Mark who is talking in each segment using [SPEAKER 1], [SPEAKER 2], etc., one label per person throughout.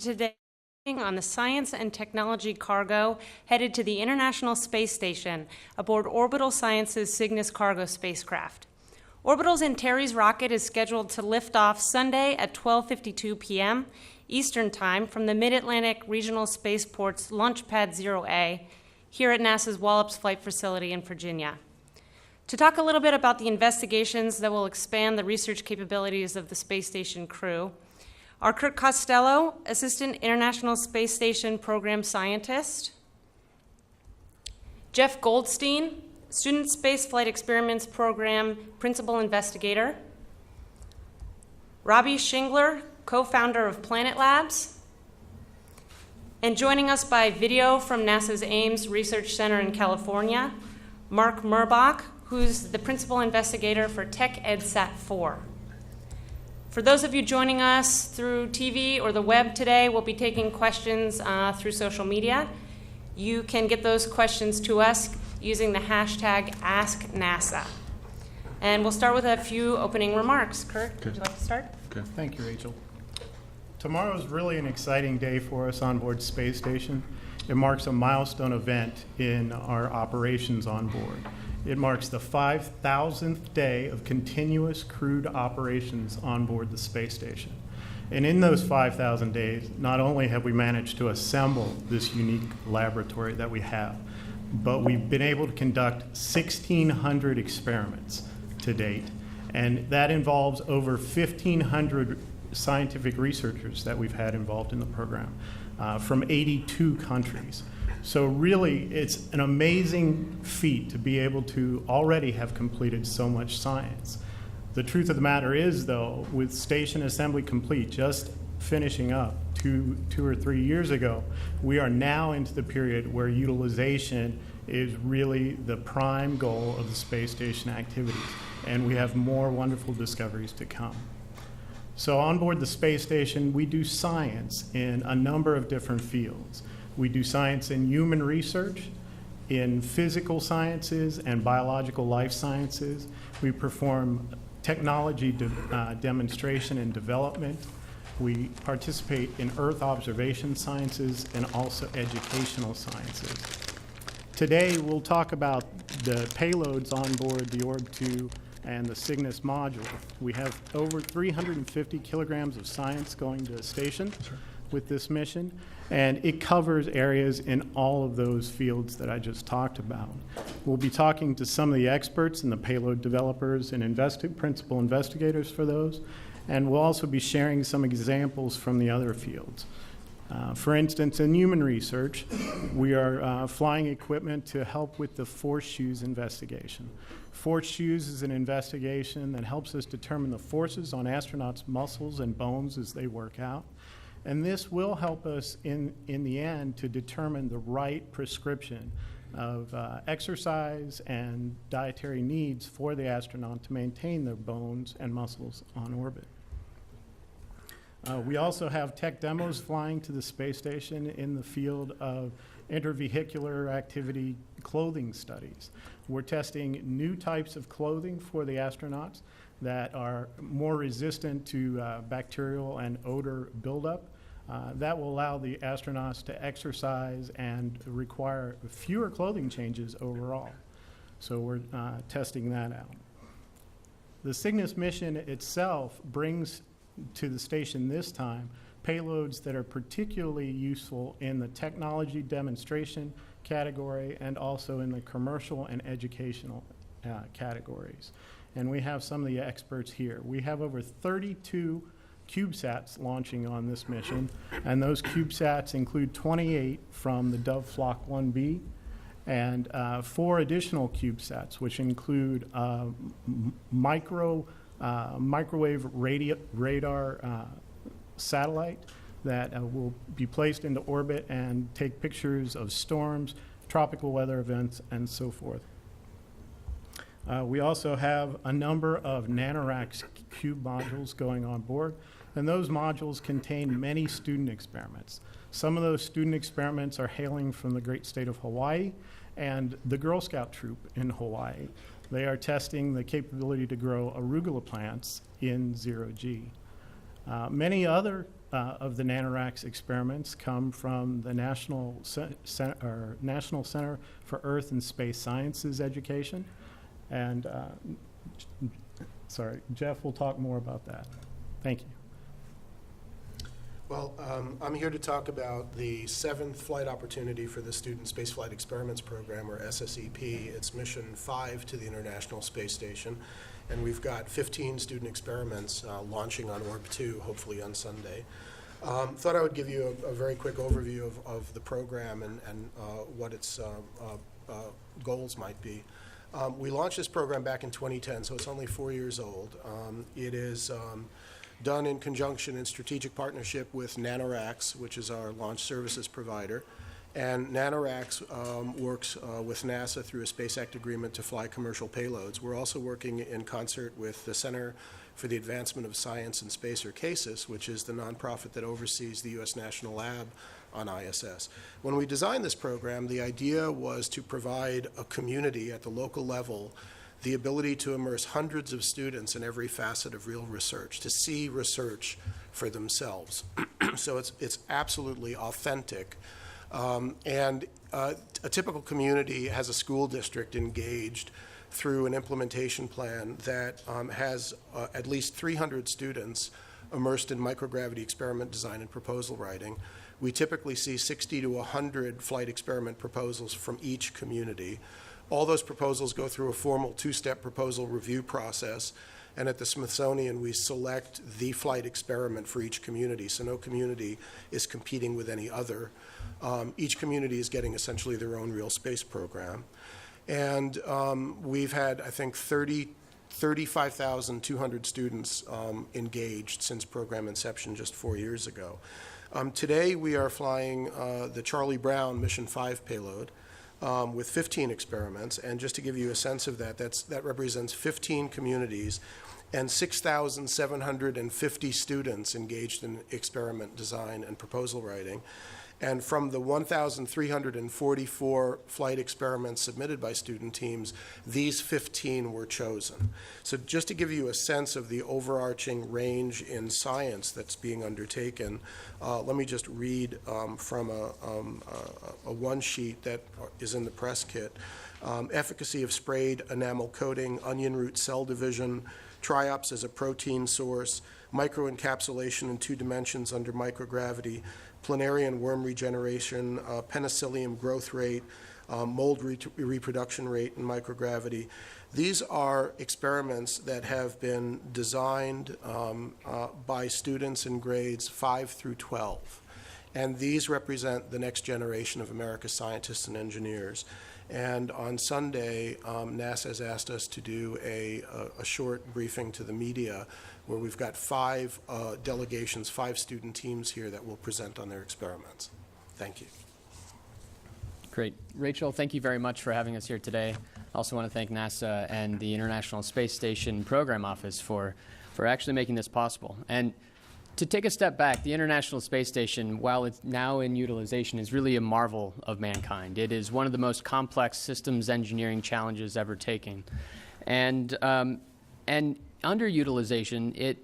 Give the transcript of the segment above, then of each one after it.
[SPEAKER 1] Today on the science and technology cargo headed to the International Space Station aboard Orbital Science's Cygnus cargo spacecraft. Orbital's Antares rocket is scheduled to lift off Sunday at 12:52 p.m. Eastern Time from the Mid-Atlantic Regional Spaceport's Launch Pad 0A here at NASA's Wallops Flight Facility in Virginia. To talk a little bit about the investigations that will expand the research capabilities of the space station crew, are Kurt Costello, Assistant International Space Station Program Scientist, Jeff Goldstein, Student Space Flight Experiments Program Principal Investigator, Robbie Shingler, co-founder of Planet Labs, and joining us by video from NASA's Ames Research Center in California, Mark Murbach, who's the Principal Investigator for TechEdSat 4. For those of you joining us through TV or the web today, we'll be taking questions through social media. You can get those questions to us using the hashtag AskNASA. And we'll start with a few opening remarks. Kurt, would you like to start?
[SPEAKER 2] Okay.
[SPEAKER 3] Thank you, Rachel. Tomorrow is really an exciting day for us on board Space Station. It marks a milestone event in our operations on board. It marks the 5,000th day of continuous crewed operations on board the space station. And in those 5,000 days, not only have we managed to assemble this unique laboratory that we have, but we've been able to conduct 1,600 experiments to date. And that involves over 1,500 scientific researchers that we've had involved in the program from 82 countries. So really, it's an amazing feat to be able to already have completed so much science. The truth of the matter is, though, with station assembly complete, just finishing up two or 3 years ago, we are now into the period where utilization is really the prime goal of the space station activities, and we have more wonderful discoveries to come. So on board the space station, we do science in a number of different fields. We do science in human research, in physical sciences and biological life sciences. We perform technology demonstration and development. We participate in Earth observation sciences and also educational sciences. Today, we'll talk about the payloads on board the Orb-2 and the Cygnus module. We have over 350 kilograms of science going to the station with this mission, and it covers areas in all of those fields that I just talked about. We'll be talking to some of the experts and the payload developers and principal investigators for those, and we'll also be sharing some examples from the other fields. For instance, in human research, we are flying equipment to help with the force shoes investigation. Force shoes is an investigation that helps us determine the forces on astronauts' muscles and bones as they work out. And this will help us in the end to determine the right prescription of exercise and dietary needs for the astronaut to maintain their bones and muscles on orbit. We also have tech demos flying to the space station in the field of intervehicular activity clothing studies. We're testing new types of clothing for the astronauts that are more resistant to bacterial and odor buildup. That will allow the astronauts to exercise and require fewer clothing changes overall. So we're testing that out. The Cygnus mission itself brings to the station this time payloads that are particularly useful in the technology demonstration category and also in the commercial and educational categories. And we have some of the experts here. We have over 32 CubeSats launching on this mission, and those CubeSats include 28 from the Dove Flock 1B and 4 additional CubeSats, which include microwave radar satellite that will be placed into orbit and take pictures of storms, tropical weather events, and so forth. We also have a number of NanoRacks cube modules going on board, and those modules contain many student experiments. Some of those student experiments are hailing from the great state of Hawaii and the Girl Scout troop in Hawaii. They are testing the capability to grow arugula plants in 0G. Many other of the NanoRacks experiments come from the National Center for Earth and Space Sciences Education. And, sorry, Jeff will talk more about that. Thank you.
[SPEAKER 2] Well, I'm here to talk about the 7th flight opportunity for the Student Spaceflight Experiments Program, or SSEP. It's Mission 5 to the International Space Station, and we've got 15 student experiments launching on Orb-2, hopefully on Sunday. Thought I would give you a very quick overview of the program and what its goals might be. We launched this program back in 2010, so it's only 4 years old. It is done in conjunction in strategic partnership with NanoRacks, which is our launch services provider. And NanoRacks works with NASA through a Space Act agreement to fly commercial payloads. We're also working in concert with the Center for the Advancement of Science in Space, or CASIS, which is the nonprofit that oversees the U.S. National Lab on ISS. When we designed this program, the idea was to provide a community at the local level the ability to immerse hundreds of students in every facet of real research, to see research for themselves. So it's absolutely authentic. And a typical community has a school district engaged through an implementation plan that has at least 300 students immersed in microgravity experiment design and proposal writing. We typically see 60 to 100 flight experiment proposals from each community. All those proposals go through a formal 2-step proposal review process, and at the Smithsonian we select the flight experiment for each community, so no community is competing with any other. Each community is getting essentially their own real space program. And we've had, I think, 35,200 students engaged since program inception just 4 years ago. Today we are flying the Charlie Brown Mission 5 payload with 15 experiments, and just to give you a sense of that, that represents 15 communities and 6,750 students engaged in experiment design and proposal writing. And from the 1,344 flight experiments submitted by student teams, these 15 were chosen. So just to give you a sense of the overarching range in science that's being undertaken, let me just read from a one sheet that is in the press kit. Efficacy of sprayed enamel coating, onion root cell division, triops as a protein source, microencapsulation in 2 dimensions under microgravity, planarian worm regeneration, penicillium growth rate, mold reproduction rate in microgravity. These are experiments that have been designed by students in grades 5 through 12. And these represent the next generation of America's scientists and engineers. And on Sunday, NASA has asked us to do a short briefing to the media where we've got 5 delegations, 5 student teams here that will present on their experiments. Thank you.
[SPEAKER 4] Great. Rachel, thank you very much for having us here today. I also want to thank NASA and the International Space Station Program Office for actually making this possible. And to take a step back, the International Space Station, while it's now in utilization, is really a marvel of mankind. It is one of the most complex systems engineering challenges ever taken. And underutilization,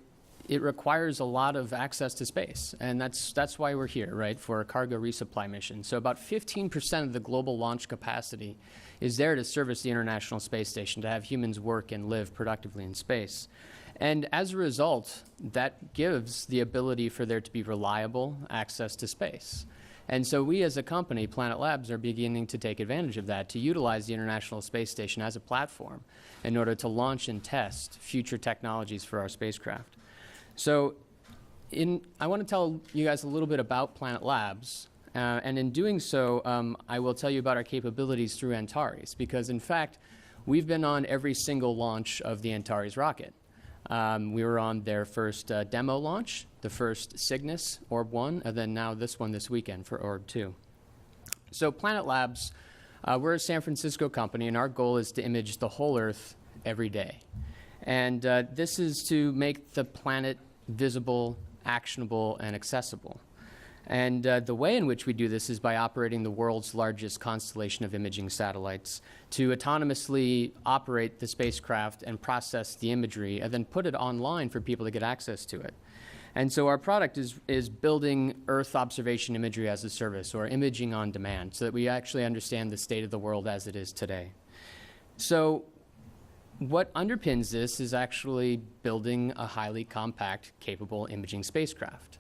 [SPEAKER 4] it requires a lot of access to space. And that's why we're here, right, for a cargo resupply mission. So about 15% of the global launch capacity is there to service the International Space Station, to have humans work and live productively in space. And as a result, that gives the ability for there to be reliable access to space. And so we as a company, Planet Labs, are beginning to take advantage of that, to utilize the International Space Station as a platform in order to launch and test future technologies for our spacecraft. So I want to tell you guys a little bit about Planet Labs. And in doing so, I will tell you about our capabilities through Antares, because in fact, we've been on every single launch of the Antares rocket. We were on their first demo launch, the first Cygnus, Orb-1, and then now this one this weekend for Orb-2. So Planet Labs, we're a San Francisco company, and our goal is to image the whole Earth every day. And this is to make the planet visible, actionable, and accessible. And the way in which we do this is by operating the world's largest constellation of imaging satellites to autonomously operate the spacecraft and process the imagery and then put it online for people to get access to it. And so our product is building Earth observation imagery as a service, or imaging on demand, so that we actually understand the state of the world as it is today. So what underpins this is actually building a highly compact, capable imaging spacecraft.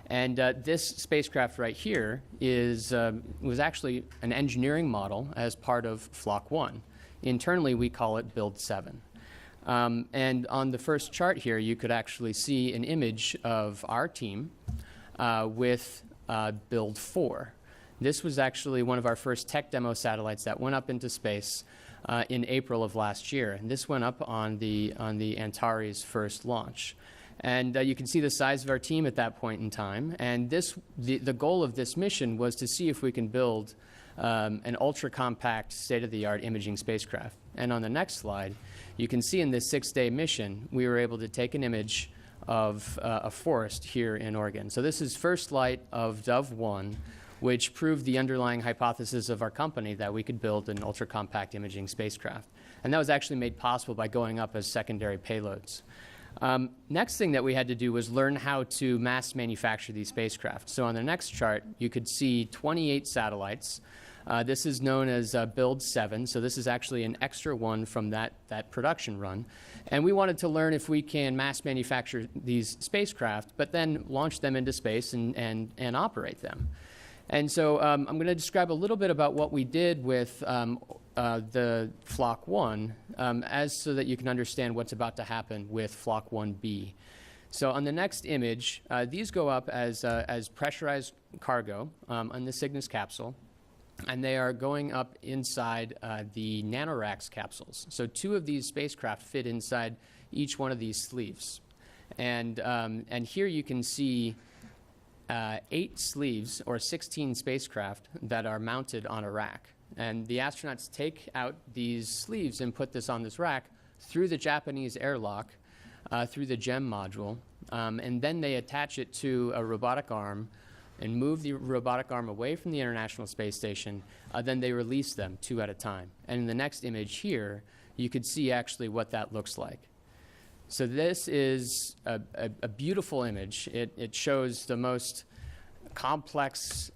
[SPEAKER 4] And this spacecraft right here was actually an engineering model as part of Flock 1. Internally, we call it Build 7. And on the first chart here, you could actually see an image of our team with Build 4. This was actually one of our first tech demo satellites that went up into space in April of last year. And this went up on the Antares first launch. And you can see the size of our team at that point in time. And the goal of this mission was to see if we can build an ultra-compact, state-of-the-art imaging spacecraft. And on the next slide, you can see in this 6-day mission, we were able to take an image of a forest here in Oregon. So this is first light of Dove 1, which proved the underlying hypothesis of our company that we could build an ultra-compact imaging spacecraft. And that was actually made possible by going up as secondary payloads. Next thing that we had to do was learn how to mass manufacture these spacecraft. So on the next chart, you could see 28 satellites. This is known as Build 7, so this is actually an extra one from that production run. And we wanted to learn if we can mass manufacture these spacecraft, but then launch them into space and operate them. And so I'm going to describe a little bit about what we did with the Flock 1 so that you can understand what's about to happen with Flock 1B. So on the next image, these go up as pressurized cargo on the Cygnus capsule, and they are going up inside the NanoRacks capsules. So 2 of these spacecraft fit inside each one of these sleeves. And here you can see 8 sleeves, or 16 spacecraft, that are mounted on a rack. And the astronauts take out these sleeves and put this on this rack through the Japanese airlock, through the GEM module, and then they attach it to a robotic arm and move the robotic arm away from the International Space Station. Then they release them 2 at a time. And in the next image here, you could see actually what that looks like. So this is a beautiful image. It shows the most complex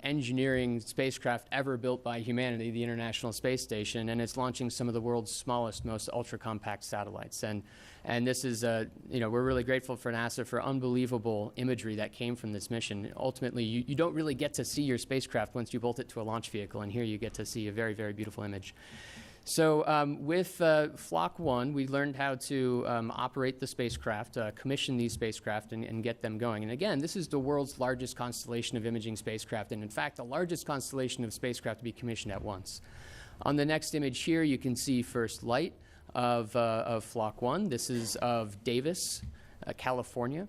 [SPEAKER 4] engineering spacecraft ever built by humanity, the International Space Station, and it's launching some of the world's smallest, most ultra-compact satellites. And this is, we're really grateful for NASA for unbelievable imagery that came from this mission. Ultimately, you don't really get to see your spacecraft once you bolt it to a launch vehicle, and here you get to see a very, very beautiful image. So with Flock 1, we learned how to operate the spacecraft, commission these spacecraft, and get them going. And again, this is the world's largest constellation of imaging spacecraft, and in fact, the largest constellation of spacecraft to be commissioned at once. On the next image here, you can see first light of Flock 1. This is of Davis, California.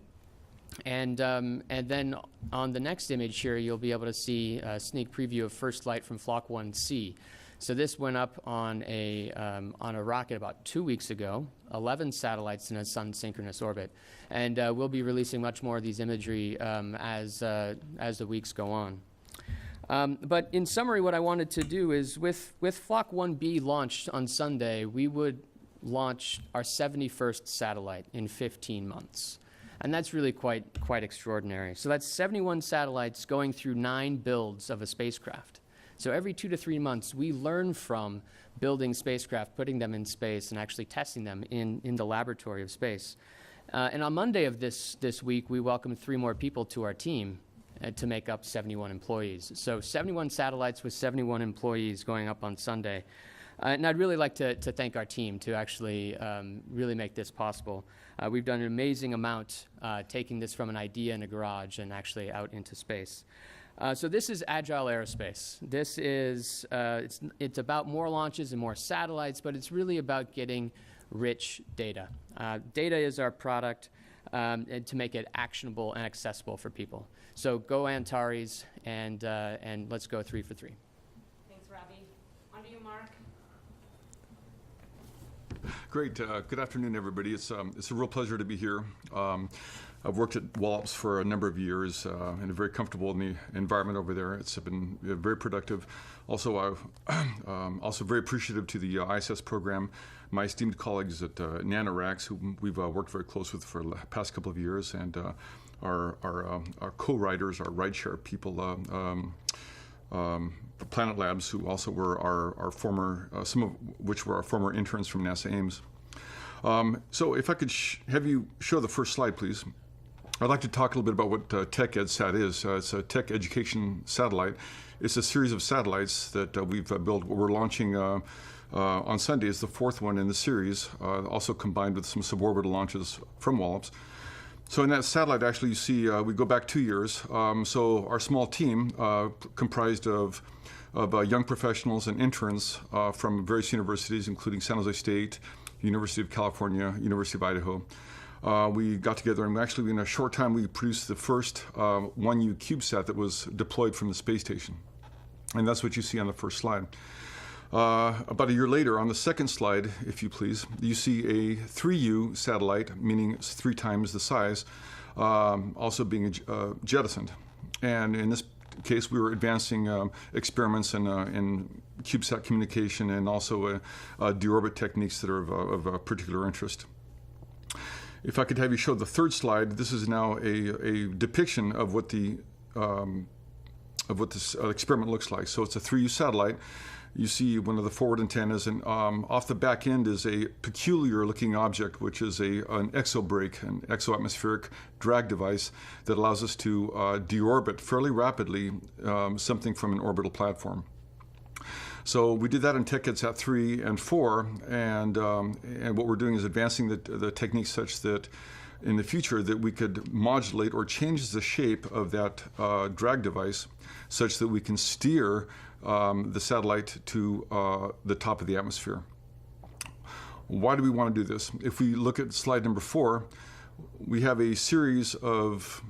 [SPEAKER 4] And then on the next image here, you'll be able to see a sneak preview of first light from Flock 1C. So this went up on a rocket about 2 weeks ago, 11 satellites in a sun-synchronous orbit. And we'll be releasing much more of these imagery as the weeks go on. But in summary, what I wanted to do is with Flock 1B launched on Sunday, we would launch our 71st satellite in 15 months. And that's really quite extraordinary. So that's 71 satellites going through 9 builds of a spacecraft. So every 2 to 3 months, we learn from building spacecraft, putting them in space, and actually testing them in the laboratory of space. And on Monday of this week, we welcomed 3 more people to our team to make up 71 employees. So 71 satellites with 71 employees going up on Sunday. And I'd really like to thank our team to actually really make this possible. We've done an amazing amount taking this from an idea in a garage and actually out into space. So this is agile aerospace. This is, it's about more launches and more satellites, but it's really about getting rich data. Data is our product and to make it actionable and accessible for people. So go Antares and let's go 3 for 3.
[SPEAKER 1] Thanks, Robbie. On to you, Mark.
[SPEAKER 5] Great. Good afternoon, everybody. It's a real pleasure to be here. I've worked at Wallops for a number of years and I'm very comfortable in the environment over there. It's been very productive. Also, I'm also very appreciative to the ISS program my esteemed colleagues at NanoRacks, who we've worked very close with for the past couple of years, and our co-writers, our rideshare people, Planet Labs, who also were our former, some of which were our former interns from NASA Ames. So if I could have you show the first slide, please. I'd like to talk a little bit about what TechEdSat is. It's a tech education satellite. It's a series of satellites that we've built. We're launching on Sunday is the fourth one in the series, also combined with some suborbital launches from Wallops. So in that satellite, actually, you see we go back 2 years. So our small team, comprised of young professionals and interns from various universities, including San Jose State, University of California, University of Idaho. We got together, and actually in a short time we produced the first 1U CubeSat that was deployed from the space station. And that's what you see on the first slide. About a year later, on the second slide, if you please, you see a 3U satellite, meaning it's 3 times the size, also being jettisoned. And in this case, we were advancing experiments in CubeSat communication and also deorbit techniques that are of particular interest. If I could have you show the third slide, this is now a depiction of what this experiment looks like. So it's a 3U satellite. You see one of the forward antennas, and off the back end is a peculiar-looking object, which is an exobrake, an exoatmospheric drag device that allows us to deorbit fairly rapidly something from an orbital platform. So we did that in TechEdSat 3 and 4, and what we're doing is advancing the techniques such that in the future that we could modulate or change the shape of that drag device such that we can steer the satellite to the top of the atmosphere. Why do we want to do this? If we look at slide number 4, we have a series of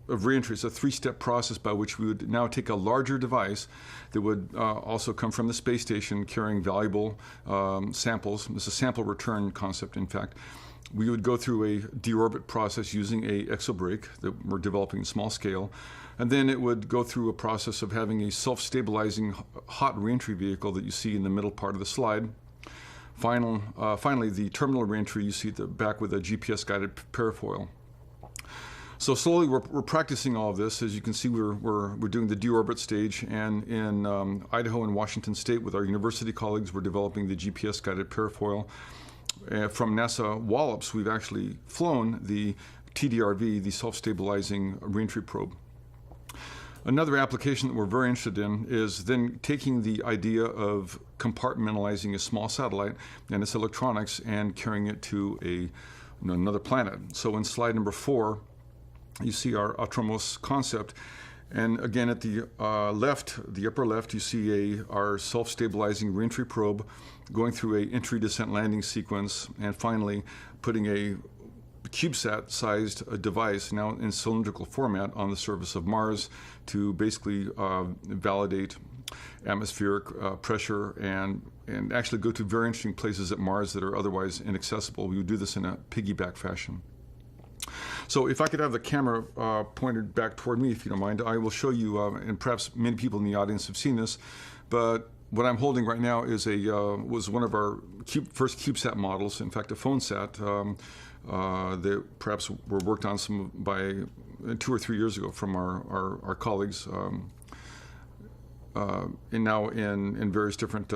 [SPEAKER 5] reentry. It's a 3-step process by which we would now take a larger device that would also come from the space station carrying valuable samples. It's a sample return concept, in fact. We would go through a deorbit process using a exobrake that we're developing at small scale. And then it would go through a process of having a self-stabilizing hot reentry vehicle that you see in the middle part of the slide. Finally, the terminal reentry you see at the back with a GPS-guided parafoil. So slowly we're practicing all of this. As you can see, we're doing the deorbit stage, and in Idaho and Washington State with our university colleagues, we're developing the GPS-guided parafoil. From NASA Wallops, we've actually flown the TDRV, the self-stabilizing reentry probe. Another application that we're very interested in is then taking the idea of compartmentalizing a small satellite and its electronics and carrying it to another planet. So in slide number 4, you see our Atromos concept. And again, at the left, the upper left, you see our self-stabilizing reentry probe going through a entry, descent, landing sequence, and finally putting a CubeSat-sized device, now in cylindrical format, on the surface of Mars to basically validate atmospheric pressure and actually go to very interesting places at Mars that are otherwise inaccessible. We would do this in a piggyback fashion. So if I could have the camera pointed back toward me, if you don't mind, I will show you, and perhaps many people in the audience have seen this, but what I'm holding right now is was one of our first CubeSat models, in fact a PhoneSat, that perhaps were worked on by 2 or 3 years ago from our colleagues, and now in various different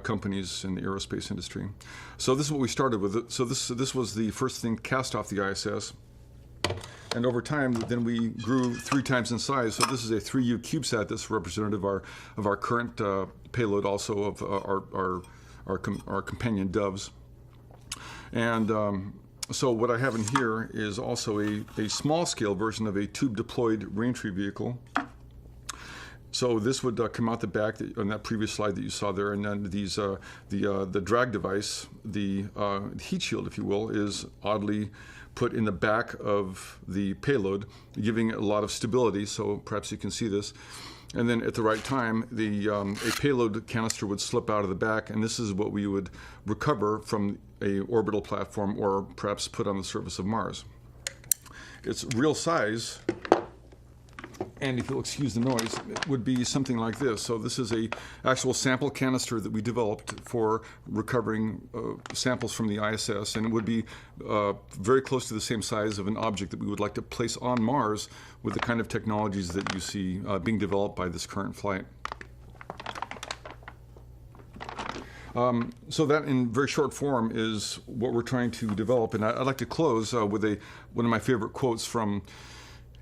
[SPEAKER 5] companies in the aerospace industry. So this is what we started with. So this was the first thing cast off the ISS. And over time, then we grew 3 times in size. So this is a 3U CubeSat that's representative of our current payload, also of our companion doves. And so what I have in here is also a small-scale version of a tube-deployed reentry vehicle. So this would come out the back on that previous slide that you saw there, and then the drag device, the heat shield, if you will, is oddly put in the back of the payload, giving it a lot of stability. So perhaps you can see this. And then at the right time, a payload canister would slip out of the back, and this is what we would recover from a orbital platform or perhaps put on the surface of Mars. Its real size and if you'll excuse the noise, it would be something like this. So this is a actual sample canister that we developed for recovering samples from the ISS, and it would be very close to the same size of an object that we would like to place on Mars with the kind of technologies that you see being developed by this current flight. So that, in very short form, is what we're trying to develop. And I'd like to close with one of my favorite quotes from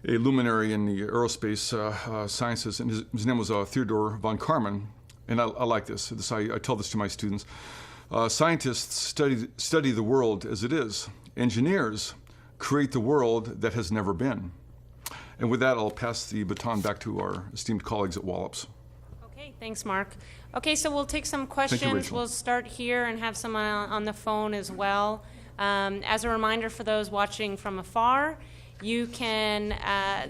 [SPEAKER 5] a luminary in the aerospace sciences, and his name was Theodore von Karman. And I like this. I tell this to my students. Scientists study the world as it is. Engineers create the world that has never been. And with that, I'll pass the baton back to our esteemed colleagues at Wallops.
[SPEAKER 1] Okay, thanks, Mark. Okay, so we'll take some questions.
[SPEAKER 5] Rachel.
[SPEAKER 1] We'll start here and have some on the phone as well. As a reminder for those watching from afar, you can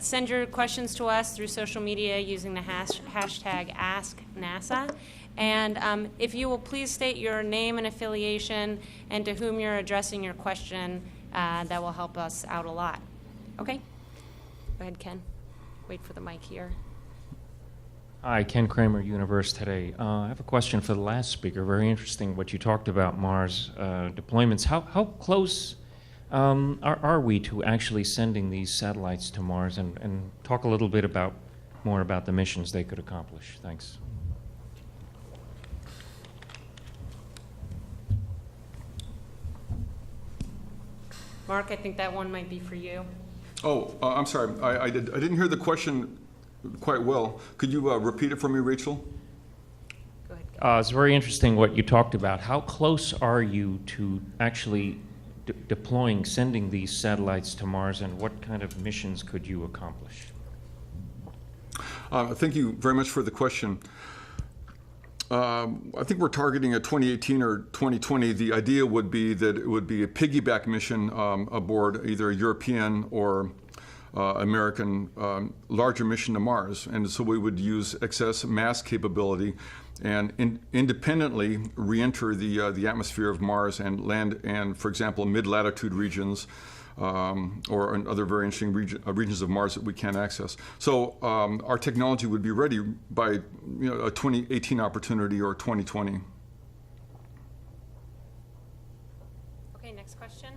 [SPEAKER 1] send your questions to us through social media using the hashtag AskNASA. And if you will please state your name and affiliation and to whom you're addressing your question, that will help us out a lot. Okay? Go ahead, Ken. Wait for the mic here.
[SPEAKER 6] Hi, Ken Kramer, Universe Today. I have a question for the last speaker. Very interesting what you talked about Mars deployments. How close are we to actually sending these satellites to Mars? And talk a little bit more about the missions they could accomplish. Thanks.
[SPEAKER 1] Mark, I think that one might be for you.
[SPEAKER 5] Oh, I'm sorry. I didn't hear the question quite well. Could you repeat it for me, Rachel?
[SPEAKER 1] Go ahead.
[SPEAKER 6] It's very interesting what you talked about. How close are you to actually sending these satellites to Mars, and what kind of missions could you accomplish?
[SPEAKER 5] Thank you very much for the question. I think we're targeting a 2018 or 2020. The idea would be that it would be a piggyback mission aboard either a European or American larger mission to Mars. And so we would use excess mass capability and independently re-enter the atmosphere of Mars and land, and for example, mid-latitude regions or in other very interesting regions of Mars that we can't access. So our technology would be ready by a 2018 opportunity or 2020.
[SPEAKER 1] Okay, next question.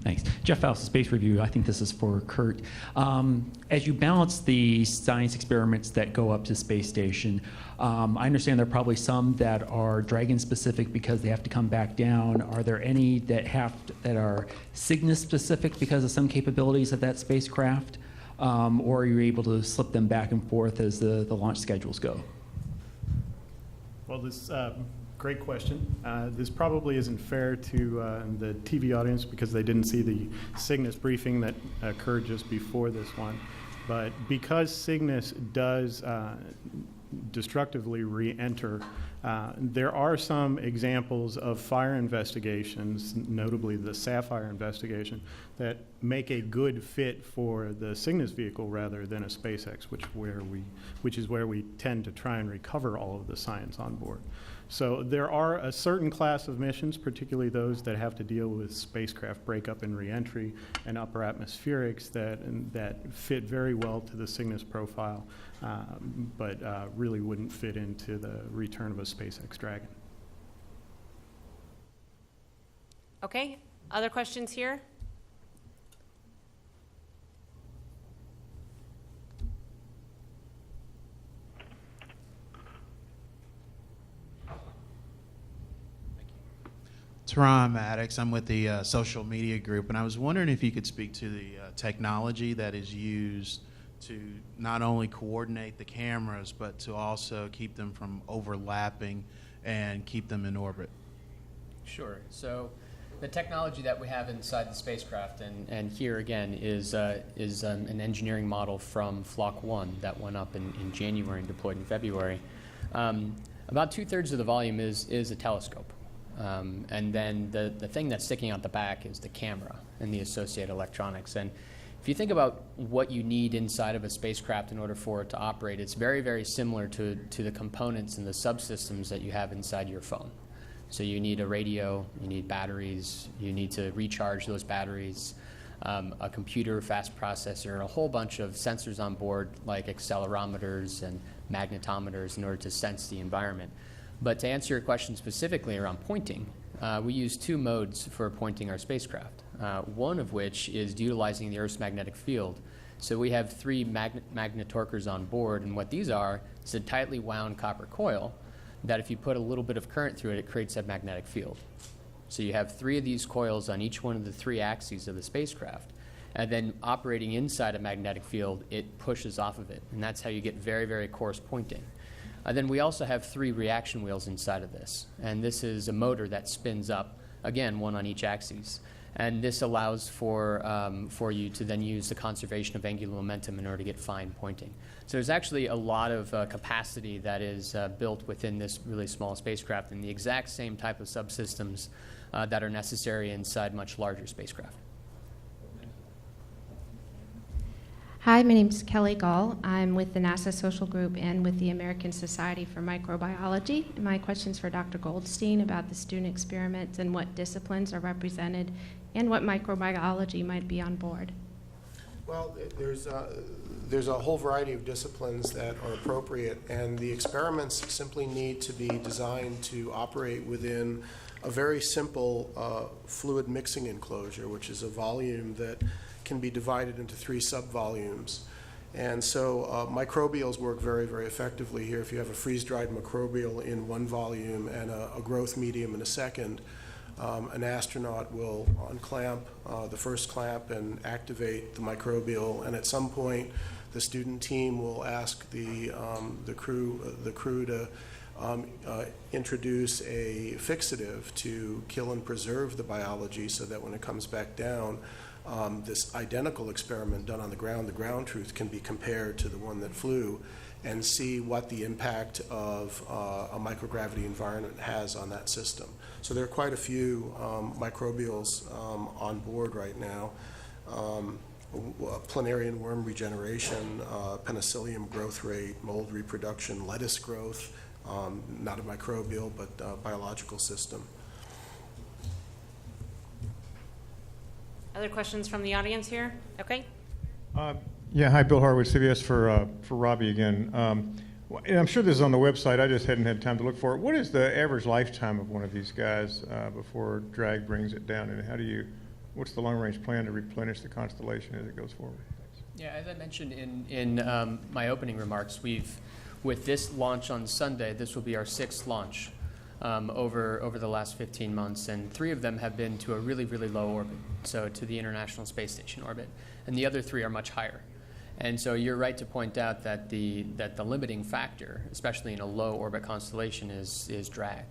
[SPEAKER 7] Thanks. Jeff Faust, Space Review. I think this is for Kurt. As you balance the science experiments that go up to space station, I understand there are probably some that are Dragon specific because they have to come back down. Are there any that are Cygnus specific because of some capabilities of that spacecraft? Or are you able to slip them back and forth as the launch schedules go?
[SPEAKER 3] Well, this great question. This probably isn't fair to the TV audience because they didn't see the Cygnus briefing that occurred just before this one. But because Cygnus does destructively re-enter, there are some examples of fire investigations, notably the Sapphire investigation, that make a good fit for the Cygnus vehicle rather than a SpaceX, which is where we tend to try and recover all of the science on board. So there are a certain class of missions, particularly those that have to deal with spacecraft breakup and reentry and upper atmospherics that fit very well to the Cygnus profile, but really wouldn't fit into the return of a SpaceX Dragon.
[SPEAKER 1] Okay, other questions here?
[SPEAKER 8] It's Ron Maddox. I'm with the social media group, and I was wondering if you could speak to the technology that is used to not only coordinate the cameras, but to also keep them from overlapping and keep them in orbit.
[SPEAKER 4] Sure. So the technology that we have inside the spacecraft, and here again is an engineering model from Flock 1 that went up in January and deployed in February. About 2/3 of the volume is a telescope. And then the thing that's sticking out the back is the camera and the associated electronics. And if you think about what you need inside of a spacecraft in order for it to operate, it's very, very similar to the components and the subsystems that you have inside your phone. So you need a radio, you need batteries, you need to recharge those batteries, a computer, fast processor, and a whole bunch of sensors on board like accelerometers and magnetometers in order to sense the environment. But to answer your question specifically around pointing, we use two modes for pointing our spacecraft, one of which is utilizing the Earth's magnetic field. So we have three magnetorquers on board, and what these are is a tightly wound copper coil that if you put a little bit of current through it, it creates a magnetic field. So you have three of these coils on each one of the three axes of the spacecraft, and then operating inside a magnetic field, it pushes off of it, and that's how you get very, very coarse pointing. Then we also have three reaction wheels inside of this, and this is a motor that spins up, again, one on each axis. And this allows for you to then use the conservation of angular momentum in order to get fine pointing. So there's actually a lot of capacity that is built within this really small spacecraft, and the exact same type of subsystems that are necessary inside much larger spacecraft.
[SPEAKER 9] Hi, my name is Kelly Gall. I'm with the NASA Social Group and with the American Society for Microbiology. My question's for Dr. Goldstein about the student experiments and what disciplines are represented and what microbiology might be on board.
[SPEAKER 2] Well, there's a whole variety of disciplines that are appropriate, and the experiments simply need to be designed to operate within a very simple fluid mixing enclosure, which is a volume that can be divided into three subvolumes. And so microbials work very, very effectively here. If you have a freeze-dried microbial in one volume and a growth medium in a second, an astronaut will unclamp the first clamp and activate the microbial, and at some point the student team will ask the crew to introduce a fixative to kill and preserve the biology so that when it comes back down, this identical experiment done on the ground truth can be compared to the one that flew and see what the impact of a microgravity environment has on that system. So there are quite a few microbials on board right now. Planarian worm regeneration, penicillium growth rate, mold reproduction, lettuce growth, not a microbial but biological system.
[SPEAKER 1] Other questions from the audience here? Okay.
[SPEAKER 10] Yeah, hi, Bill Harwood, CBS for Robbie again. And I'm sure this is on the website. I just hadn't had time to look for it. What is the average lifetime of one of these guys before drag brings it down? And what's the long-range plan to replenish the constellation as it goes forward?
[SPEAKER 4] Yeah, as I mentioned in my opening remarks, with this launch on Sunday, this will be our 6th launch over the last 15 months, and 3 of them have been to a really, really low orbit, so to the International Space Station orbit, and the other 3 are much higher. And so you're right to point out that the limiting factor, especially in a low orbit constellation, is drag.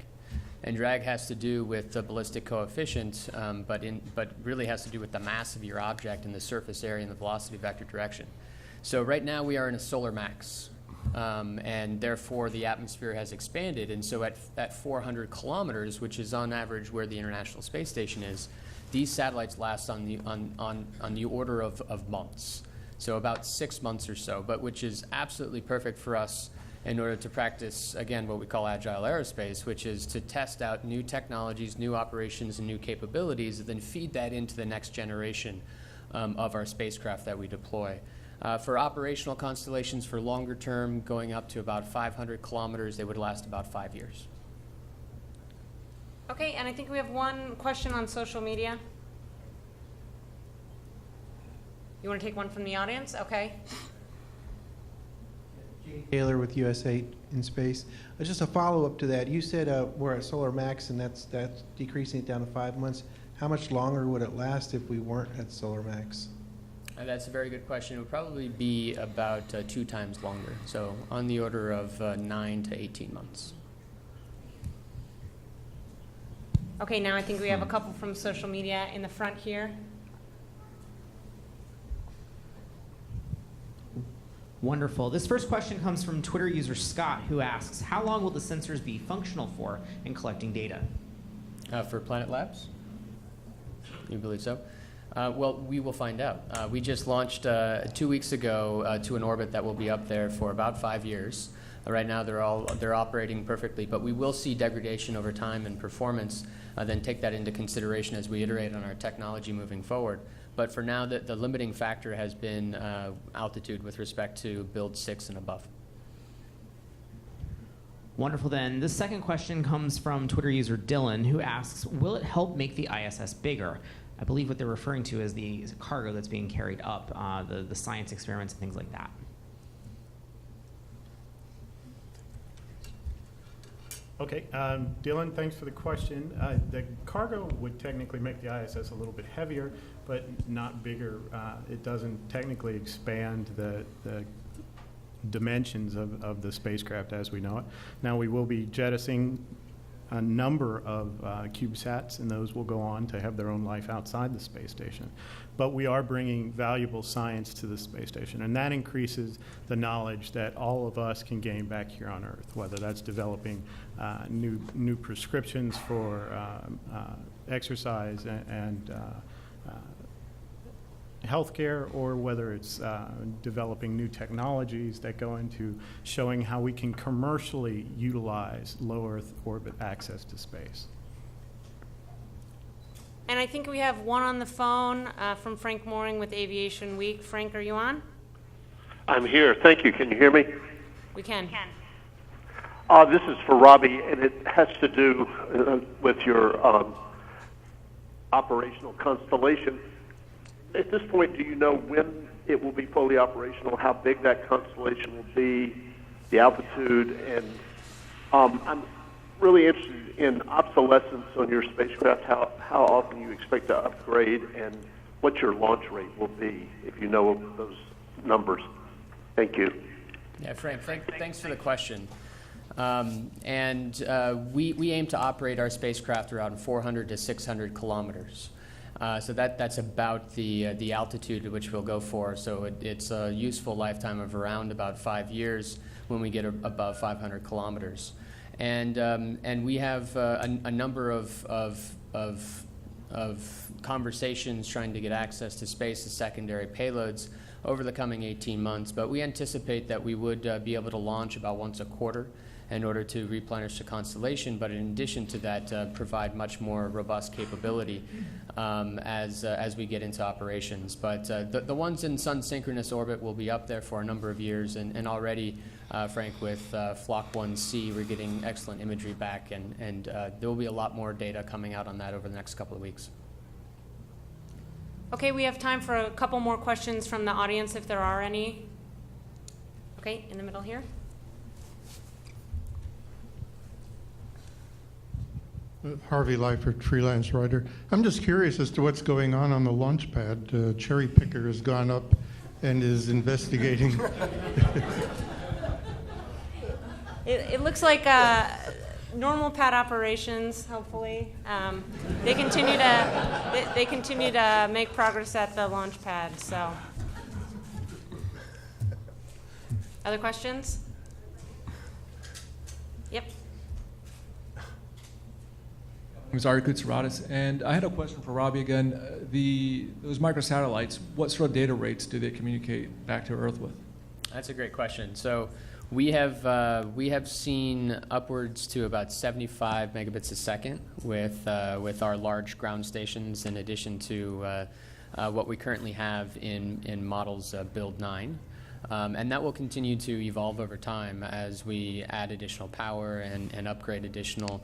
[SPEAKER 4] And drag has to do with the ballistic coefficient, but really has to do with the mass of your object and the surface area and the velocity vector direction. So right now we are in a solar max, and therefore the atmosphere has expanded. And so at 400 kilometers, which is on average where the International Space Station is, these satellites last on the order of months. So about 6 months or so, but which is absolutely perfect for us in order to practice, again, what we call agile aerospace, which is to test out new technologies, new operations, and new capabilities, and then feed that into the next generation of our spacecraft that we deploy. For operational constellations for longer term, going up to about 500 kilometers, they would last about 5 years.
[SPEAKER 1] Okay, and I think we have one question on social media. You want to take one from the audience? Okay.
[SPEAKER 11] Taylor with USA in Space. Just a follow-up to that. You said we're at solar max, and that's decreasing it down to 5 months. How much longer would it last if we weren't at solar max?
[SPEAKER 4] That's a very good question. It would probably be about 2 times longer, so on the order of 9 to 18 months.
[SPEAKER 1] Okay, now I think we have a couple from social media in the front here.
[SPEAKER 12] Wonderful. This first question comes from Twitter user Scott, who asks, how long will the sensors be functional for in collecting data?
[SPEAKER 4] For Planet Labs? You believe so? Well, we will find out. We just launched 2 weeks ago to an orbit that will be up there for about 5 years. Right now, they're operating perfectly, but we will see degradation over time in performance. Then take that into consideration as we iterate on our technology moving forward. But for now, the limiting factor has been altitude with respect to build 6 and above.
[SPEAKER 12] Wonderful then. The second question comes from Twitter user Dylan, who asks, will it help make the ISS bigger? I believe what they're referring to is the cargo that's being carried up, the science experiments and things like that.
[SPEAKER 3] Okay, Dylan, thanks for the question. The cargo would technically make the ISS a little bit heavier, but not bigger. It doesn't technically expand the dimensions of the spacecraft as we know it. Now we will be jettisoning a number of CubeSats, and those will go on to have their own life outside the space station. But we are bringing valuable science to the space station, and that increases the knowledge that all of us can gain back here on Earth, whether that's developing new prescriptions for exercise and healthcare, or whether it's developing new technologies that go into showing how we can commercially utilize low Earth orbit access to space.
[SPEAKER 1] And I think we have one on the phone from Frank Mooring with Aviation Week. Frank, are you on?
[SPEAKER 13] I'm here. Thank you. Can you hear me?
[SPEAKER 1] We can.
[SPEAKER 13] This is for Robbie, and it has to do with your operational constellation. At this point, do you know when it will be fully operational, how big that constellation will be, the altitude, and I'm really interested in obsolescence on your spacecraft, how often you expect to upgrade, and what your launch rate will be, if you know those numbers. Thank you.
[SPEAKER 4] Yeah, Frank, thanks for the question. We aim to operate our spacecraft around 400 to 600 kilometers. So that's about the altitude at which we'll go for. So it's a useful lifetime of around about 5 years when we get above 500 kilometers. And we have a number of conversations trying to get access to space as secondary payloads over the coming 18 months. But we anticipate that we would be able to launch about once a quarter in order to replenish the constellation, but in addition to that, provide much more robust capability as we get into operations. But the ones in sun-synchronous orbit will be up there for a number of years, and already, Frank, with Flock 1C, we're getting excellent imagery back, and there will be a lot more data coming out on that over the next couple of weeks.
[SPEAKER 1] Okay, we have time for a couple more questions from the audience, if there are any. Okay, in the middle here.
[SPEAKER 14] Harvey Lyford, freelance writer. I'm just curious as to what's going on the launch pad. Cherry Picker has gone up and is investigating.
[SPEAKER 1] It looks like normal pad operations, hopefully. They continue to make progress at the launch pad, so. Other questions? Yep.
[SPEAKER 15] My name is Ari Kutsaratis, and I had a question for Robbie again. Those microsatellites, what sort of data rates do they communicate back to Earth with?
[SPEAKER 4] That's a great question. So we have seen upwards to about 75 megabits a second with our large ground stations, in addition to what we currently have in models build 9. And that will continue to evolve over time as we add additional power and upgrade additional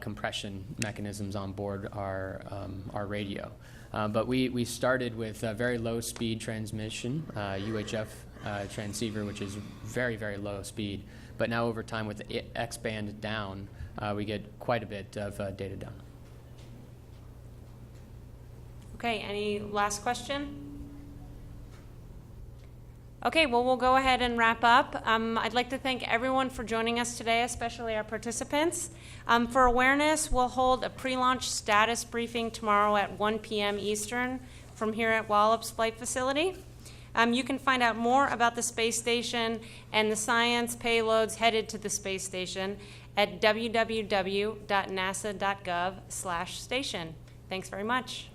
[SPEAKER 4] compression mechanisms on board our radio. But we started with very low speed transmission, UHF transceiver, which is very, very low speed. But now over time with the X-band down, we get quite a bit of data down.
[SPEAKER 1] Okay, any last question? Okay, well, we'll go ahead and wrap up. I'd like to thank everyone for joining us today, especially our participants. For awareness, we'll hold a pre-launch status briefing tomorrow at 1 p.m. Eastern from here at Wallops Flight Facility. You can find out more about the space station and the science payloads headed to the space station at www.nasa.gov/station. Thanks very much.